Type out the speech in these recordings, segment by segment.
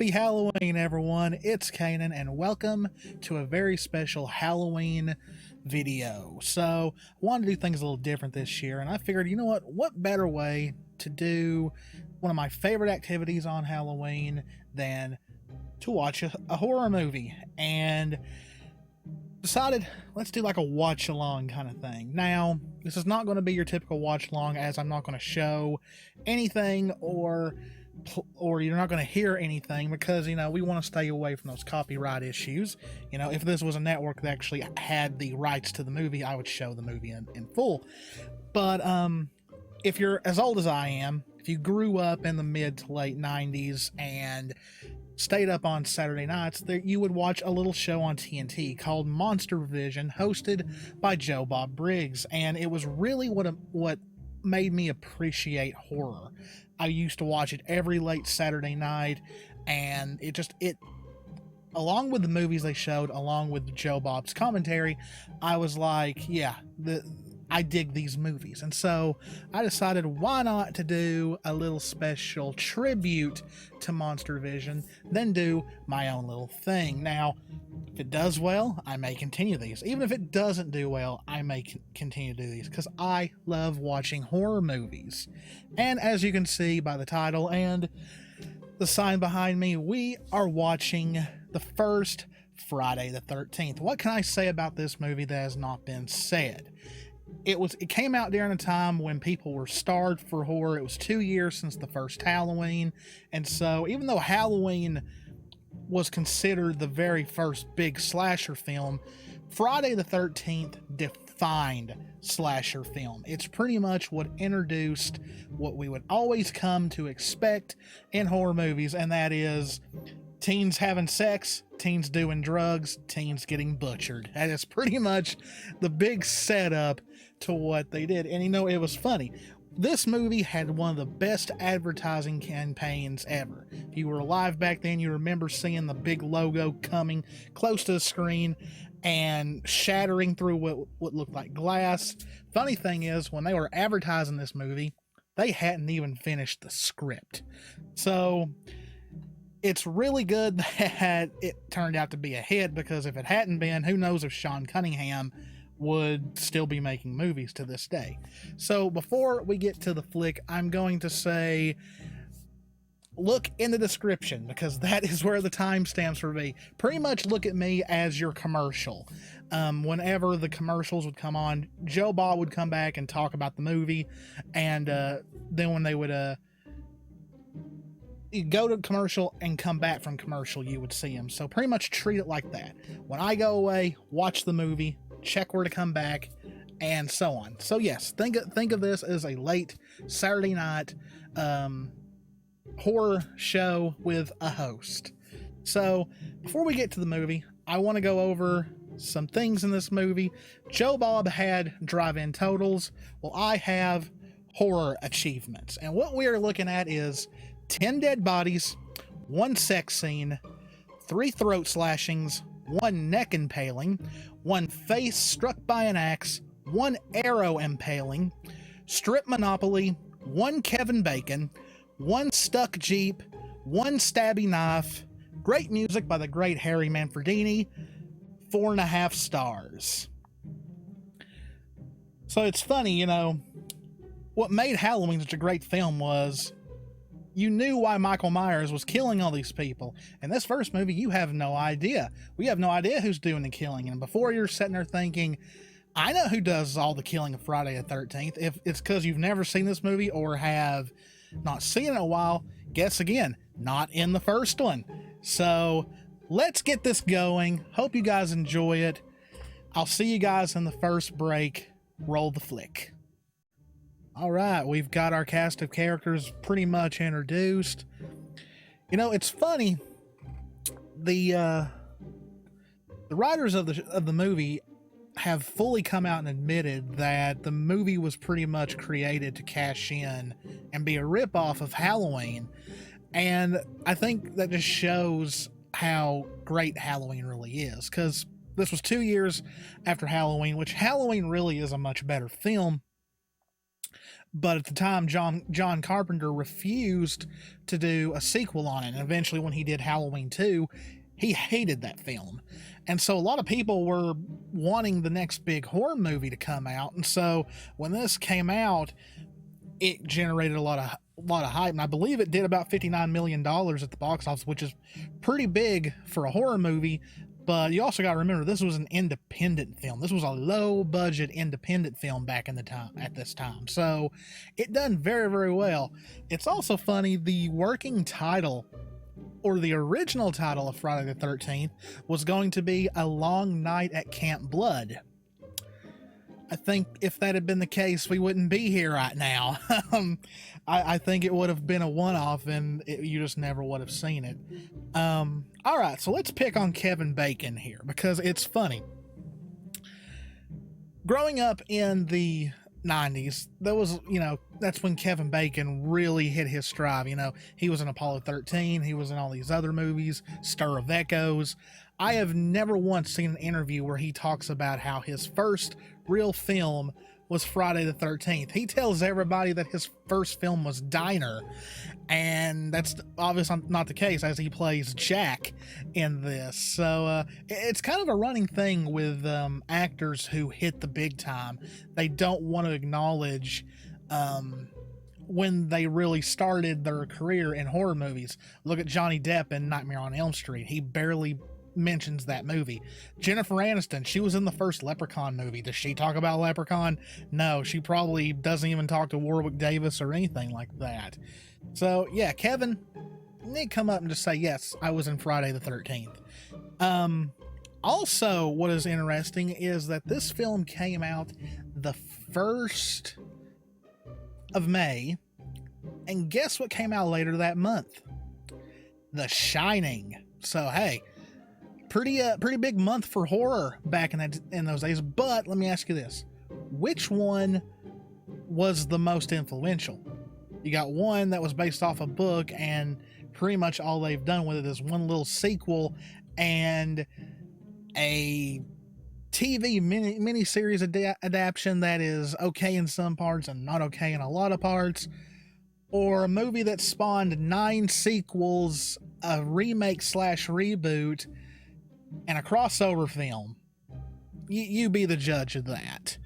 Happy Halloween, everyone. It's Cannan, and welcome to a very special Halloween video. So, I wanted to do things a little different this year, and I figured, you know what better way to do one of my favorite activities on Halloween than to watch a horror movie, and decided let's do like a watch along kind of thing. Now, this is not going to be your typical watch along, as I'm not going to show anything or you're not going to hear anything, because we want to stay away from those copyright issues. If this was a network that actually had the rights to the movie, I would show the movie in full. But if you're as old as I am, if you grew up in the mid to late 90s and stayed up on Saturday nights, you would watch a little show on TNT called Monstervision, hosted by Joe Bob Briggs, and it was really what made me appreciate horror. I used to watch it every late Saturday night, and it along with the movies they showed, along with Joe Bob's commentary, I was like, yeah, I dig these movies. And so I decided, why not to do a little special tribute to Monstervision, then do my own little thing. Now, if it does well, I may continue these. Even if it doesn't do well, I may continue to do these, because I love watching horror movies. And as you can see by the title and the sign behind me, we are watching the first Friday the 13th. What can I say about this movie that has not been said? It came out during a time when people were starved for horror. It was 2 years since the first Halloween, and so even though Halloween was considered the very first big slasher film, Friday the 13th defined slasher film. It's pretty much what introduced what we would always come to expect in horror movies, and that is teens having sex, teens doing drugs, teens getting butchered. That is pretty much the big setup to what they did. And it was funny. This movie had one of the best advertising campaigns ever. If you were alive back then, you remember seeing the big logo coming close to the screen and shattering through what looked like glass. Funny thing is, when they were advertising this movie, they hadn't even finished the script. So it's really good that it turned out to be a hit, because if it hadn't been, who knows if Sean Cunningham would still be making movies to this day. So before we get to the flick, I'm going to say, look in the description, because that is where the timestamps will be. Pretty much look at me as your commercial. Whenever the commercials would come on, Joe Bob would come back and talk about the movie, and then when they would go to commercial and come back from commercial, you would see him. So pretty much treat it like that. When I go away, watch the movie, check where to come back, and so on. So yes, think of this as a late Saturday night horror show with a host. So before we get to the movie, I want to go over some things in this movie. Joe Bob had drive-in totals. Well, I have horror achievements. And what we are looking at is 10 dead bodies, 1 sex scene, 3 throat slashings, 1 neck impaling, 1 face struck by an axe, 1 arrow impaling, strip monopoly, 1 Kevin Bacon, 1 stuck Jeep, 1 stabby knife, great music by the great Harry Manfredini, 4.5 stars. So it's funny, what made Halloween such a great film was you knew why Michael Myers was killing all these people. In this first movie, you have no idea. We have no idea who's doing the killing. And before you're sitting there thinking, I know who does all the killing of Friday the 13th, if it's because you've never seen this movie or have not seen it in a while, guess again, not in the first one. So let's get this going. Hope you guys enjoy it. I'll see you guys in the first break. Roll the flick. All right, we've got our cast of characters pretty much introduced. It's funny. The writers of the movie have fully come out and admitted that the movie was pretty much created to cash in and be a ripoff of Halloween. And I think that just shows how great Halloween really is, because this was 2 years after Halloween, which Halloween really is a much better film. but at the time, John Carpenter refused to do a sequel on it. And eventually, when he did Halloween 2, he hated that film. And so a lot of people were wanting the next big horror movie to come out. And so when this came out, it generated a lot of hype. And I believe it did about $59 million at the box office, which is pretty big for a horror movie. But you also got to remember, this was an independent film. This was a low-budget independent film back in the time at this time. So it done very, very well. It's also funny, the working title, or the original title of Friday the 13th, was going to be A Long Night at Camp Blood. I think if that had been the case, we wouldn't be here right now. I think it would have been a one-off, and you just never would have seen it. All right, so let's pick on Kevin Bacon here, because it's funny. Growing up in the 90s, there was, that's when Kevin Bacon really hit his stride. He was in Apollo 13, he was in all these other movies, Stir of Echoes. I have never once seen an interview where he talks about how his first real film was Friday the 13th. He tells everybody that his first film was Diner, and that's obviously not the case, as he plays Jack in this. So it's kind of a running thing with actors who hit the big time. They don't want to acknowledge when they really started their career in horror movies. Look at Johnny Depp in Nightmare on Elm Street. He barely mentions that movie. Jennifer Aniston, she was in the first Leprechaun movie. Does she talk about Leprechaun? No, she probably doesn't even talk to Warwick Davis or anything like that. So yeah, Kevin, you need to come up and just say, yes, I was in Friday the 13th. Also, what is interesting is that this film came out the 1st of May, and guess what came out later that month? The Shining. So hey, pretty big month for horror back in those days. But let me ask you this: which one was the most influential? You got one that was based off a book, and pretty much all they've done with it is one little sequel and a TV miniseries adaptation that is okay in some parts and not okay in a lot of parts, or a movie that spawned 9 sequels, a remake / reboot, and a crossover film. You be the judge of that.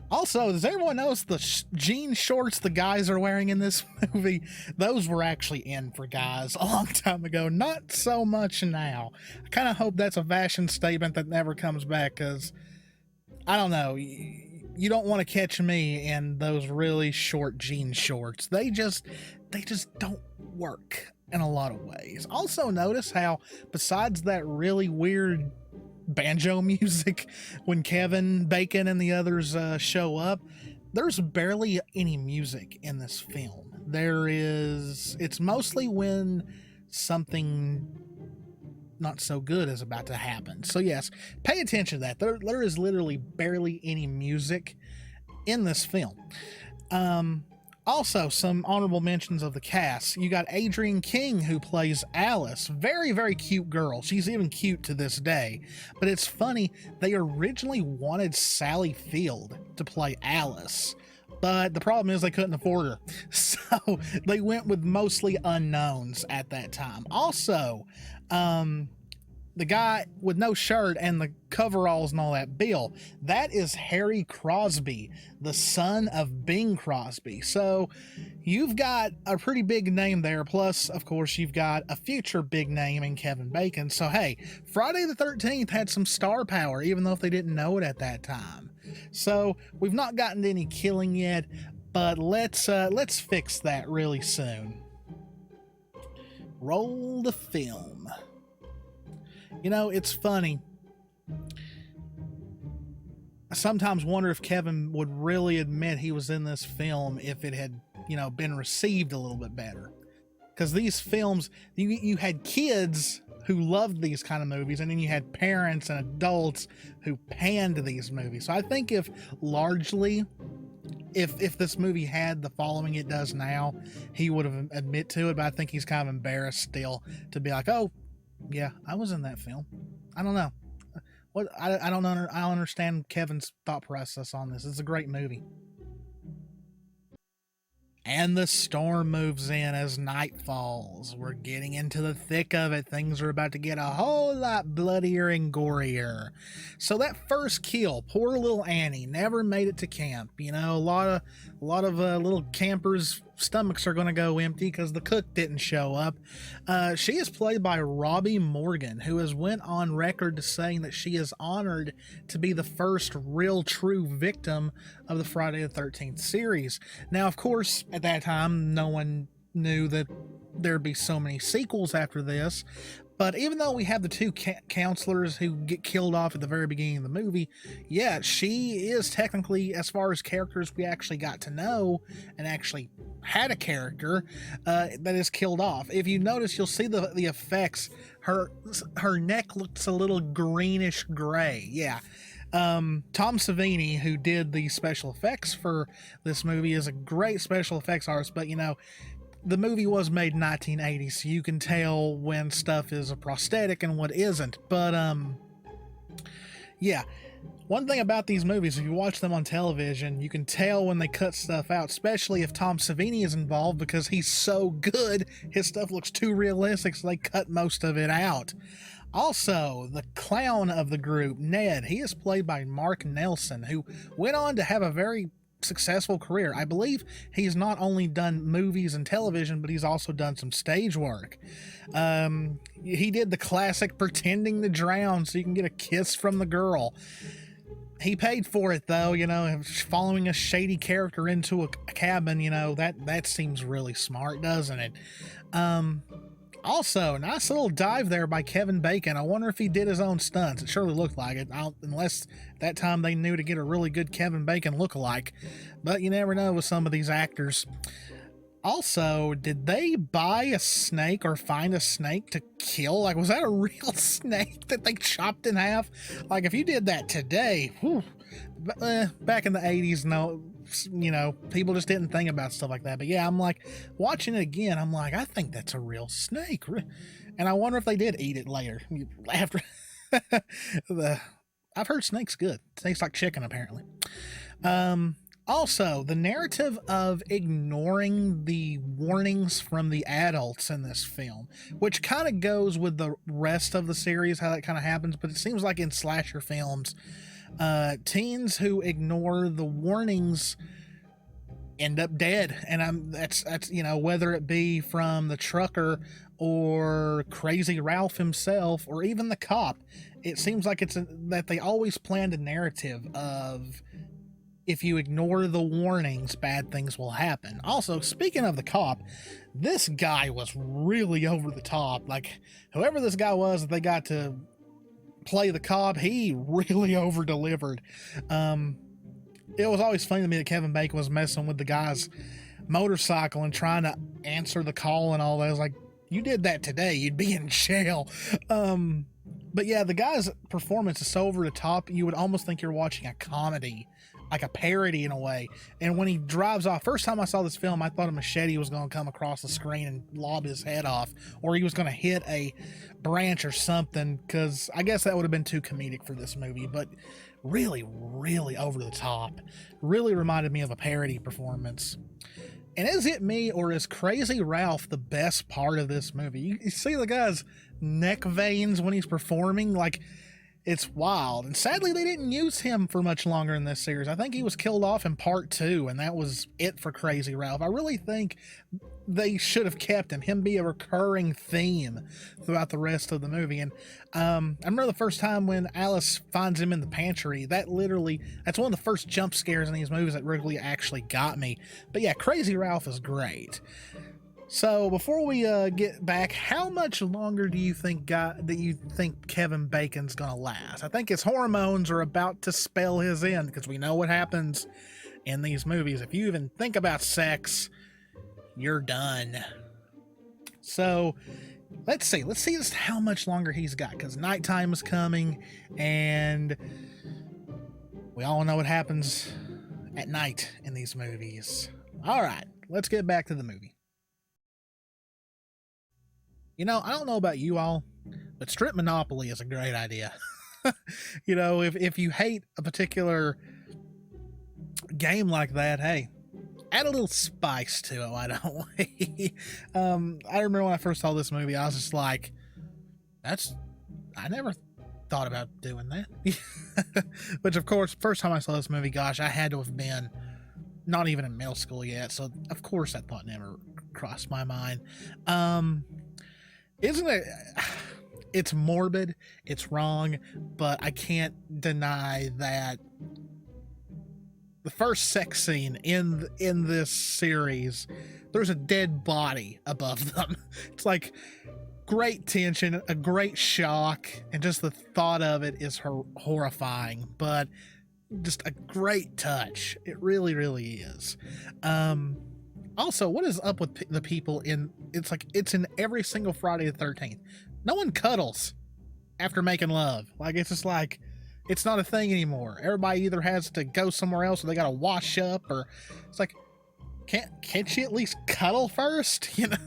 Also, does everyone notice the jean shorts the guys are wearing in this movie? Those were actually in for guys a long time ago. Not so much now. I kind of hope that's a fashion statement that never comes back, because, I don't know, you don't want to catch me in those really short jean shorts. They just don't work in a lot of ways. Also, notice how, besides that really weird banjo music when Kevin Bacon and the others show up, there's barely any music in this film. It's mostly when something not so good is about to happen. So yes, pay attention to that. There is literally barely any music in this film. Also, some honorable mentions of the cast. You got Adrienne King, who plays Alice. Very, very cute girl. She's even cute to this day. But it's funny, they originally wanted Sally Field to play Alice, but the problem is they couldn't afford her. So they went with mostly unknowns at that time. Also, the guy with no shirt and the coveralls and all that, Bill, that is Harry Crosby, the son of Bing Crosby. So you've got a pretty big name there. Plus, of course, you've got a future big name in Kevin Bacon. So hey, Friday the 13th had some star power, even though if they didn't know it at that time. So we've not gotten to any killing yet, but let's fix that really soon. Roll the film. It's funny. I sometimes wonder if Kevin would really admit he was in this film if it had, been received a little bit better. Because these films, you had kids who loved these kind of movies, and then you had parents and adults who panned these movies. So I think if this movie had the following it does now, he would have admit to it, but I think he's kind of embarrassed still to be like, oh, yeah, I was in that film. I don't know. I don't understand Kevin's thought process on this. It's a great movie. And the storm moves in as night falls. We're getting into the thick of it. Things are about to get a whole lot bloodier and gorier. So that first kill, poor little Annie, never made it to camp. You know, a lot of little campers' stomachs are going to go empty because the cook didn't show up. She is played by Robbie Morgan, who has went on record to saying that she is honored to be the first real true victim of the Friday the 13th series. Now, of course, at that time, no one knew that there'd be so many sequels after this. But even though we have the two counselors who get killed off at the very beginning of the movie, yeah, she is technically, as far as characters we actually got to know and actually had a character that is killed off. If you notice, you'll see the effects. Her neck looks a little greenish gray. Yeah. Tom Savini, who did the special effects for this movie, is a great special effects artist, but you know, the movie was made in 1980, so you can tell when stuff is a prosthetic and what isn't. But yeah, one thing about these movies, if you watch them on television, you can tell when they cut stuff out, especially if Tom Savini is involved, because he's so good, his stuff looks too realistic, so they cut most of it out. Also, the clown of the group, Ned, he is played by Mark Nelson, who went on to have a very successful career. I believe he's not only done movies and television, but he's also done some stage work. He did the classic pretending to drown so you can get a kiss from the girl. He paid for it, though, you know, following a shady character into a cabin, you know, that seems really smart, doesn't it? Also, nice little dive there by Kevin Bacon. I wonder if he did his own stunts. It surely looked like it, unless that time they knew to get a really good Kevin Bacon lookalike. But you never know with some of these actors. Also, did they buy a snake or find a snake to kill? Like, was that a real snake that they chopped in half? Like, if you did that today, whew, back in the 80s, no, you know, people just didn't think about stuff like that. But yeah, I'm like, watching it again, I'm like, I think that's a real snake. And I wonder if they did eat it later. After I've heard snake's good. It tastes like chicken, apparently. Also, the narrative of ignoring the warnings from the adults in this film, which kind of goes with the rest of the series, how that kind of happens, but it seems like in slasher films, teens who ignore the warnings end up dead. And that's you know, whether it be from the trucker or Crazy Ralph himself or even the cop, it seems like that they always planned a narrative of, if you ignore the warnings, bad things will happen. Also, speaking of the cop, this guy was really over the top. Like, whoever this guy was that they got to play the cop, he really over-delivered. It was always funny to me that Kevin Bacon was messing with the guy's motorcycle and trying to answer the call and all that. I was like, you did that today, you'd be in jail. But yeah, the guy's performance is so over the top, you would almost think you're watching a comedy, like a parody in a way. And when he drives off, first time I saw this film, I thought a machete was going to come across the screen and lob his head off, or he was going to hit a branch or something, because I guess that would have been too comedic for this movie. But really, really over the top. Really reminded me of a parody performance. And is it me, or is Crazy Ralph the best part of this movie? You see the guy's neck veins when he's performing, like, it's wild. And sadly, they didn't use him for much longer in this series. I think he was killed off in part 2, and that was it for Crazy Ralph. I really think they should have kept him be a recurring theme throughout the rest of the movie. And I remember the first time when Alice finds him in the pantry, that's one of the first jump scares in these movies that really actually got me. But yeah, Crazy Ralph is great. So before we get back, how much longer do you think Kevin Bacon's gonna last? I think his hormones are about to spell his end, because we know what happens in these movies. If you even think about sex, you're done. So let's see just how much longer he's got, because nighttime is coming, and we all know what happens at night in these movies. All right, let's get back to the movie. You know, I don't know about you all, but Strip Monopoly is a great idea. You know, if you hate a particular game like that, hey, add a little spice to it, why don't we? I remember when I first saw this movie, I was just like, I never thought about doing that. Which, of course, first time I saw this movie, gosh, I had to have been not even in middle school yet, so of course that thought never crossed my mind. Isn't it? It's morbid, it's wrong, but I can't deny that the first sex scene in this series, there's a dead body above them. It's like great tension, a great shock, and just the thought of it is horrifying, but just a great touch. It really, really is. Also, what is up with the people in, it's in every single Friday the 13th. No one cuddles after making love. Like, it's just like, it's not a thing anymore. Everybody either has to go somewhere else or they gotta wash up, or it's like, can't she at least cuddle first? You know,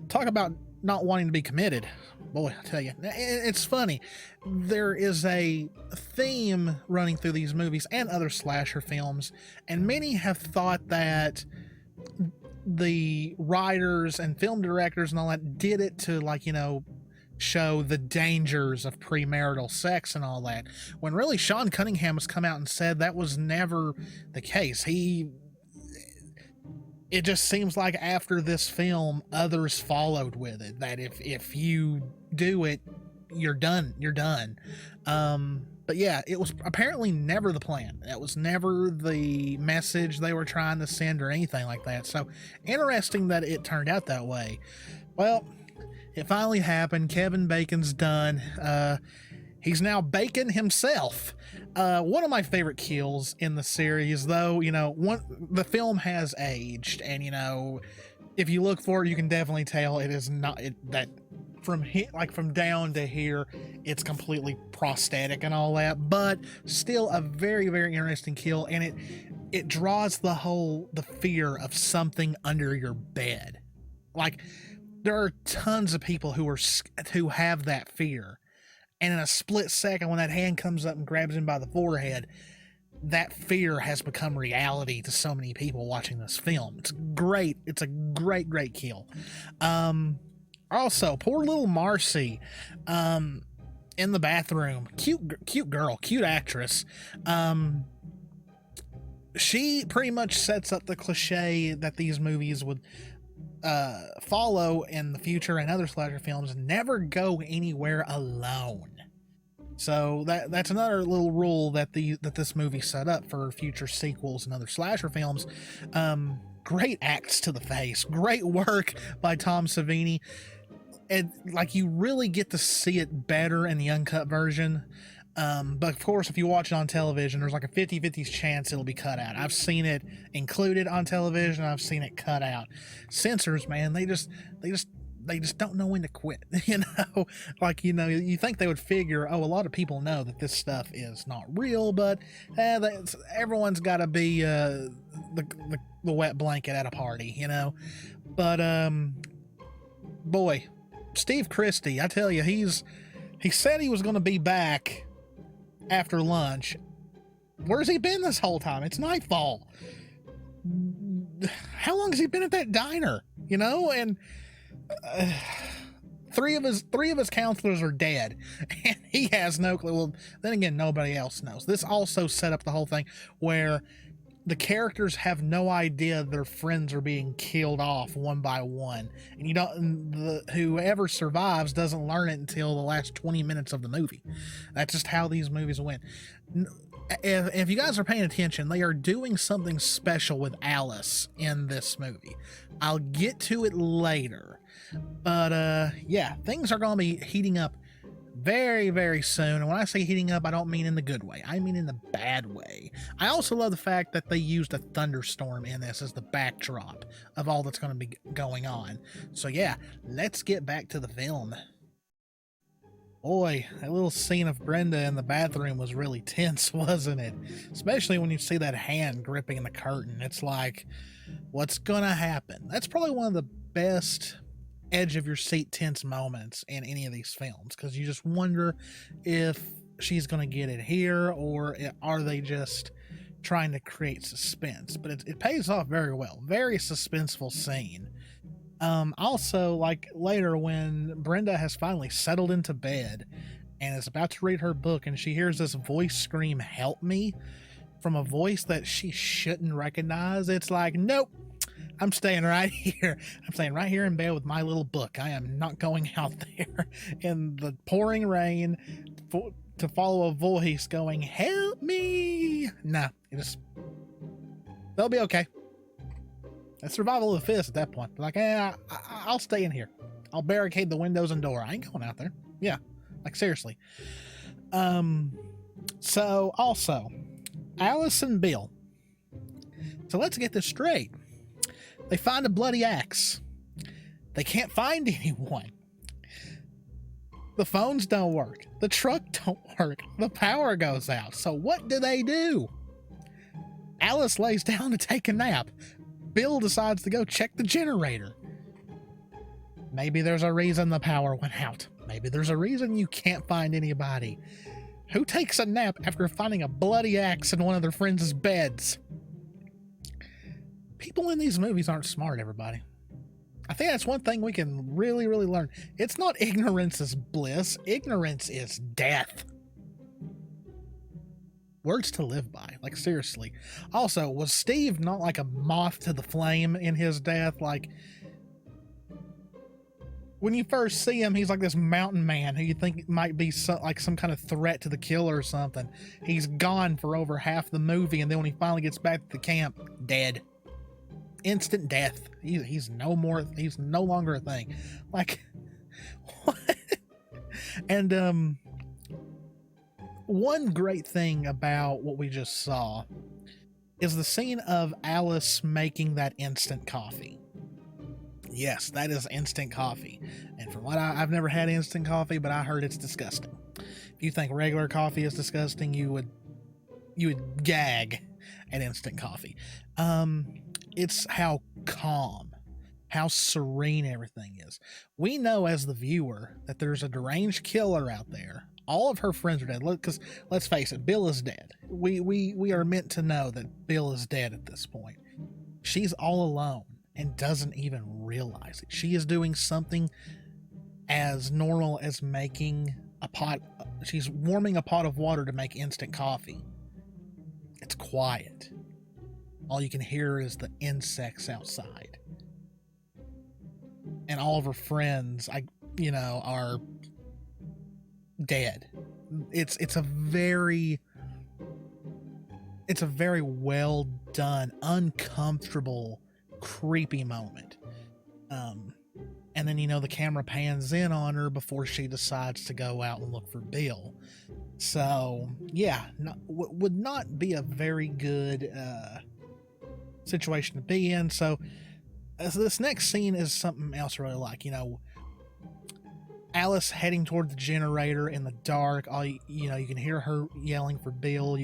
talk about not wanting to be committed. Boy, I tell you, it's funny. There is a theme running through these movies and other slasher films, and many have thought that the writers and film directors and all that did it to, like, you know, show the dangers of premarital sex and all that, when really Sean Cunningham has come out and said that was never the case. It just seems like after this film, others followed with it, that if you do it, you're done. But yeah, it was apparently never the plan. That was never the message they were trying to send or anything like that. So interesting that it turned out that way. Well, it finally happened. Kevin Bacon's done. He's now Bacon himself. One of my favorite kills in the series, though, you know, the film has aged, and, you know, if you look for it, you can definitely tell it is not that from down to here, it's completely prosthetic and all that, but still a very, very interesting kill, and it draws the fear of something under your bed. Like, there are tons of people who have that fear, and in a split second, when that hand comes up and grabs him by the forehead, that fear has become reality to so many people watching this film. It's great. It's a great, great kill. Also, poor little Marcy, in the bathroom. Cute girl, cute actress. She pretty much sets up the cliche that these movies would follow in the future, and other slasher films never go anywhere alone. So that's another little rule that this movie set up for future sequels and other slasher films. Great acts to the face, great work by Tom Savini, and like, you really get to see it better in the uncut version. But of course, if you watch it on television, there's like a 50-50 chance it'll be cut out. I've seen it included on television. I've seen it cut out. Censors, man, they just don't know when to quit. You know, like, you know, you think they would figure, oh, a lot of people know that this stuff is not real, but everyone's got to be the wet blanket at a party, you know. But boy, Steve Christy, I tell you, he said he was going to be back after lunch. Where's he been this whole time? It's nightfall. How long has he been at that diner? You know, and three of his counselors are dead, and he has no clue. Well, then again, nobody else knows. This also set up the whole thing where the characters have no idea their friends are being killed off one by one, and whoever survives doesn't learn it until the last 20 minutes of the movie. That's just how these movies went. If you guys are paying attention, they are doing something special with Alice in this movie. I'll get to it later, but yeah, things are going to be heating up very, very soon. And when I say heating up, I don't mean in the good way. I mean in the bad way. I also love the fact that they used a thunderstorm in this as the backdrop of all that's going to be going on. So yeah, let's get back to the film. Boy, that little scene of Brenda in the bathroom was really tense, wasn't it? Especially when you see that hand gripping the curtain. It's like, what's gonna happen? That's probably one of the best edge of your seat tense moments in any of these films, because you just wonder if she's gonna get it here, or are they just trying to create suspense, but it pays off very well. Very suspenseful scene. Also, like later when Brenda has finally settled into bed and is about to read her book, and she hears this voice scream, "Help me," from a voice that she shouldn't recognize. It's like, nope, I'm staying right here. I'm staying right here in bed with my little book. I am not going out there in the pouring rain to follow a voice going, "Help me." Nah, they'll be okay. It's survival of the fittest at that point. Like, I'll stay in here. I'll barricade the windows and door. I ain't going out there. Yeah, like seriously. So also, Alice and Bill. So let's get this straight. They find a bloody axe. They can't find anyone. The phones don't work. The truck don't work. The power goes out. So what do? Alice lays down to take a nap. Bill decides to go check the generator. Maybe there's a reason the power went out. Maybe there's a reason you can't find anybody. Who takes a nap after finding a bloody axe in one of their friends' beds? People in these movies aren't smart, everybody. I think that's one thing we can really, really learn. It's not ignorance is bliss. Ignorance is death. Words to live by. Like, seriously. Also, was Steve not like a moth to the flame in his death? Like, when you first see him, he's like this mountain man who you think might be some kind of threat to the killer or something. He's gone for over half the movie, and then when he finally gets back to the camp, dead. Instant death. He's no longer a thing. Like, what? And one great thing about what we just saw is the scene of Alice making that instant coffee. Yes, that is instant coffee. And from what I've never had instant coffee, but I heard it's disgusting. If you think regular coffee is disgusting, you would gag at instant coffee. It's how calm, how serene everything is. We know as the viewer that there's a deranged killer out there. All of her friends are dead. Because let's face it, Bill is dead. We are meant to know that Bill is dead at this point. She's all alone and doesn't even realize it. She is doing something as normal as making a pot. She's warming a pot of water to make instant coffee. It's quiet. All you can hear is the insects outside. And all of her friends, are dead. It's a very well done, uncomfortable, creepy moment. And then the camera pans in on her before she decides to go out and look for Bill. So yeah, would not be a very good situation to be in. So this next scene is something else I really like. Alice heading toward the generator in the dark. You can hear her yelling for Bill.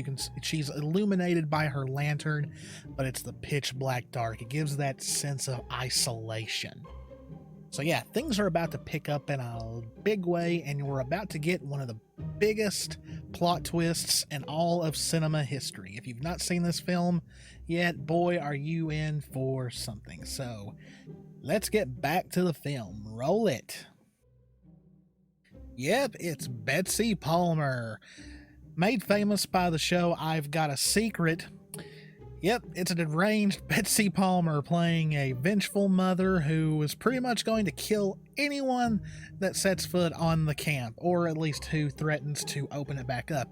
She's illuminated by her lantern, but it's the pitch black dark. It gives that sense of isolation. So yeah, things are about to pick up in a big way, and we're about to get one of the biggest plot twists in all of cinema history. If you've not seen this film yet, boy, are you in for something. So let's get back to the film. Roll it. Yep, it's Betsy Palmer. Made famous by the show I've Got a Secret. Yep, it's a deranged Betsy Palmer playing a vengeful mother who is pretty much going to kill anyone that sets foot on the camp, or at least who threatens to open it back up.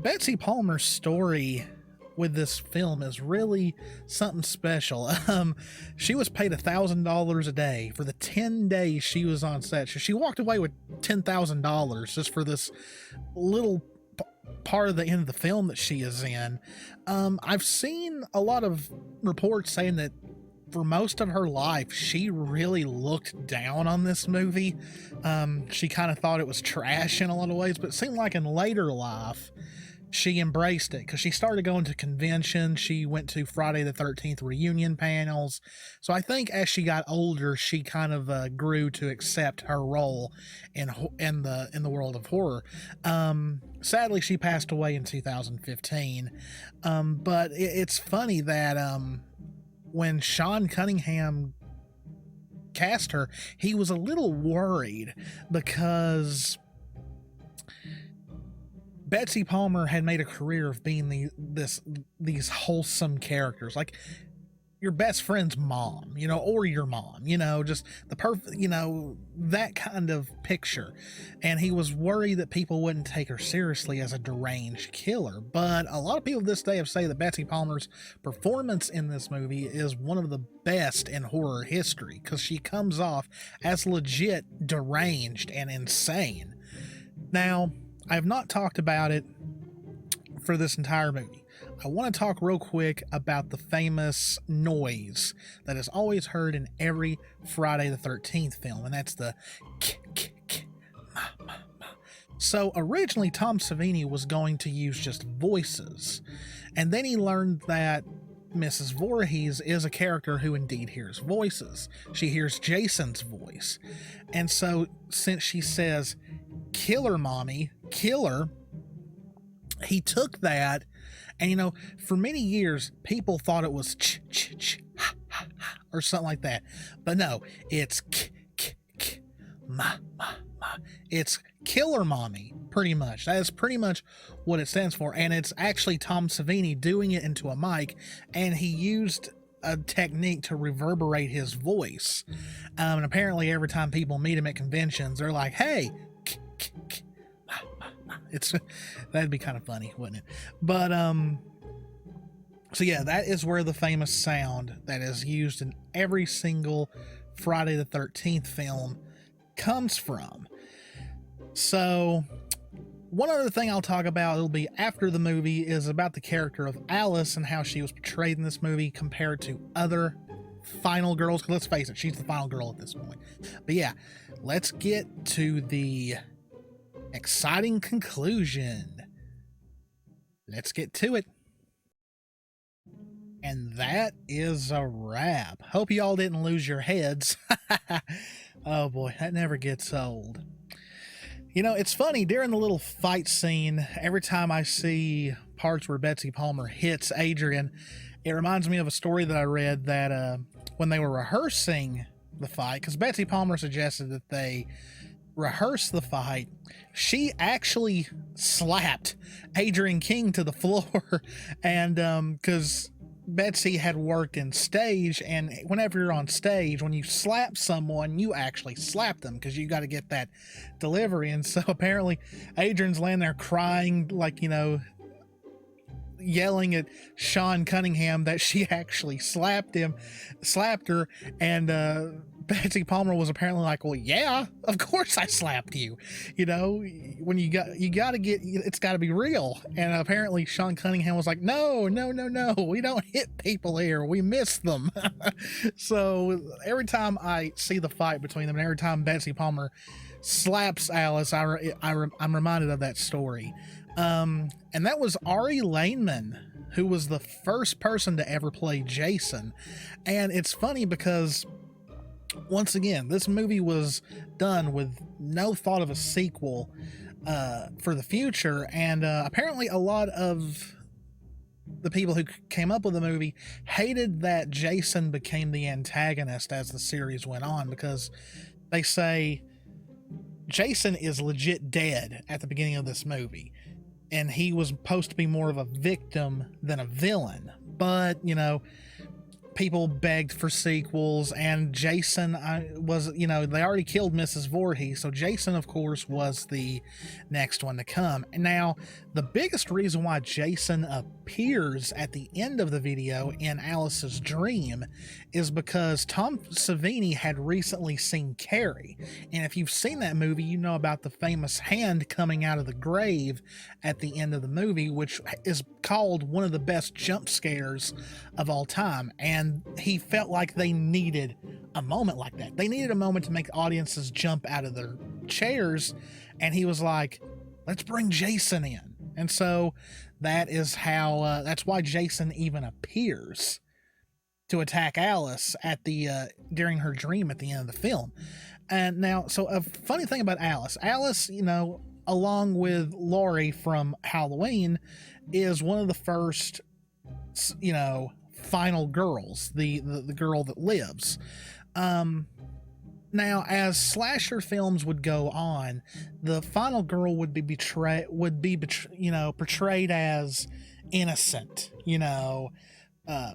Betsy Palmer's story with this film is really something special. She was paid $1,000 a day for the 10 days she was on set. She walked away with $10,000 just for this little part of the end of the film that she is in. I've seen a lot of reports saying that for most of her life, she really looked down on this movie. She kind of thought it was trash in a lot of ways, but it seemed like in later life, she embraced it because she started going to conventions. She went to Friday the 13th reunion panels. So I think as she got older, she kind of grew to accept her role in the world of horror. Sadly, she passed away in 2015. But it's funny that when Sean Cunningham cast her, he was a little worried because Betsy Palmer had made a career of being these wholesome characters, like your best friend's mom, or your mom, just the perfect, that kind of picture. And he was worried that people wouldn't take her seriously as a deranged killer. But a lot of people this day have said that Betsy Palmer's performance in this movie is one of the best in horror history because she comes off as legit deranged and insane. Now, I have not talked about it for this entire movie. I want to talk real quick about the famous noise that is always heard in every Friday the 13th film, and that's the k, ma, ma, ma. So originally Tom Savini was going to use just voices, and then he learned that Mrs. Voorhees is a character who indeed hears voices. She hears Jason's voice. And so since she says, "Killer, mommy, killer," he took that, and for many years people thought it was ch ch ch ha ha ha or something like that, but no, it's k k k ma ma ma. It's killer mommy, pretty much. That is pretty much what it stands for, and it's actually Tom Savini doing it into a mic, and he used a technique to reverberate his voice. And apparently every time people meet him at conventions, they're like, "Hey, k k k." That'd be kind of funny, wouldn't it? But so yeah, that is where the famous sound that is used in every single Friday the 13th film comes from. So one other thing I'll talk about, it'll be after the movie, is about the character of Alice and how she was portrayed in this movie compared to other final girls. 'Cause let's face it, she's the final girl at this point. But yeah, let's get to the exciting conclusion. Let's get to it. And that is a wrap. Hope you all didn't lose your heads. Oh boy, that never gets old. It's funny, during the little fight scene, every time I see parts where Betsy Palmer hits Adrian, it reminds me of a story that I read that when they were rehearsing the fight, because Betsy Palmer suggested that they rehearse the fight, she actually slapped Adrian King to the floor. And because Betsy had worked in stage, and whenever you're on stage, when you slap someone, you actually slap them because you got to get that delivery. And so apparently Adrian's laying there crying, like, yelling at Sean Cunningham that she actually slapped her, and Betsy Palmer was apparently like, "Well, yeah, of course I slapped you. When you got to get, it's got to be real." And apparently Sean Cunningham was like, "No, we don't hit people here, we miss them." So every time I see the fight between them, and every time Betsy Palmer slaps Alice, I'm reminded of that story. And that was Ari Laneman, who was the first person to ever play Jason. And it's funny because, once again, this movie was done with no thought of a sequel for the future, and apparently a lot of the people who came up with the movie hated that Jason became the antagonist as the series went on, because they say Jason is legit dead at the beginning of this movie, and he was supposed to be more of a victim than a villain. But people begged for sequels, and Jason was, they already killed Mrs. Voorhees, so Jason, of course, was the next one to come. And now, the biggest reason why Jason appears at the end of the video in Alice's dream is because Tom Savini had recently seen Carrie. And if you've seen that movie, you know about the famous hand coming out of the grave at the end of the movie, which is called one of the best jump scares of all time. And And he felt like they needed a moment like that. They needed a moment to make audiences jump out of their chairs. And he was like, let's bring Jason in. And so that is how, that's why Jason even appears to attack Alice at the, during her dream at the end of the film. And now, so a funny thing about Alice, you know, along with Laurie from Halloween, is one of the first, you know, final girls, the girl that lives. Now, as slasher films would go on, the final girl would be portrayed as innocent, you know,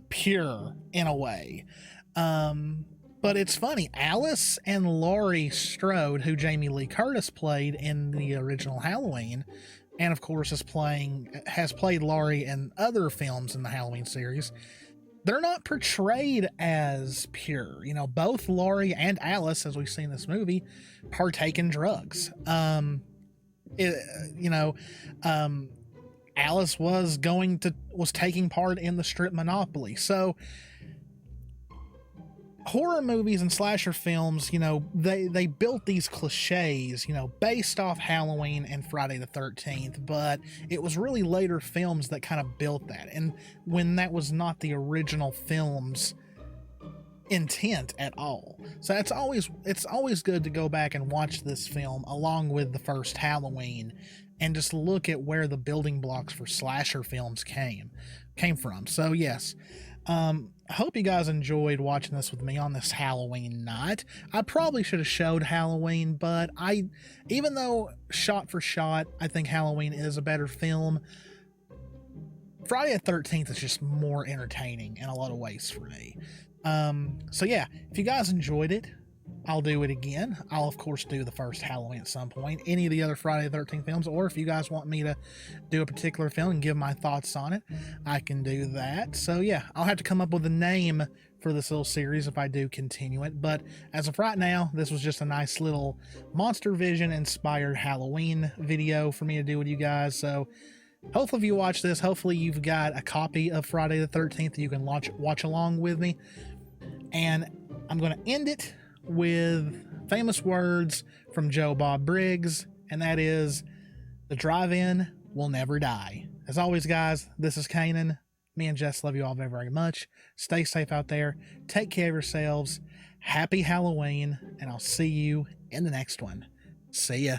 pure in a way. But it's funny, Alice and Laurie Strode, who Jamie Lee Curtis played in the original Halloween, and of course has played Laurie in other films in the Halloween series, they're not portrayed as pure. You know, both Laurie and Alice, as we see in this movie, partake in drugs. Alice was taking part in the strip monopoly. So horror movies and slasher films, you know, they built these cliches, you know, based off Halloween and Friday the 13th, but it was really later films that kind of built that. And when that was not the original film's intent at all. So it's always good to go back and watch this film along with the first Halloween and just look at where the building blocks for slasher films came from. So yes, I hope you guys enjoyed watching this with me on this Halloween night. I probably should have showed Halloween, but even though shot for shot, I think Halloween is a better film, Friday the 13th is just more entertaining in a lot of ways for me. So yeah, if you guys enjoyed it, I'll do it again. I'll, of course, do the first Halloween at some point, any of the other Friday the 13th films, or if you guys want me to do a particular film and give my thoughts on it, I can do that. So yeah, I'll have to come up with a name for this little series if I do continue it, but as of right now, this was just a nice little Monstervision inspired Halloween video for me to do with you guys. So hopefully if you watch this, hopefully you've got a copy of Friday the 13th that you can watch along with me. And I'm going to end it with famous words from Joe Bob Briggs, and that is, the drive-in will never die. As always, guys, this is Canaan. Me and Jess love you all very, very much. Stay safe out there. Take care of yourselves. Happy Halloween, and I'll see you in the next one. See ya.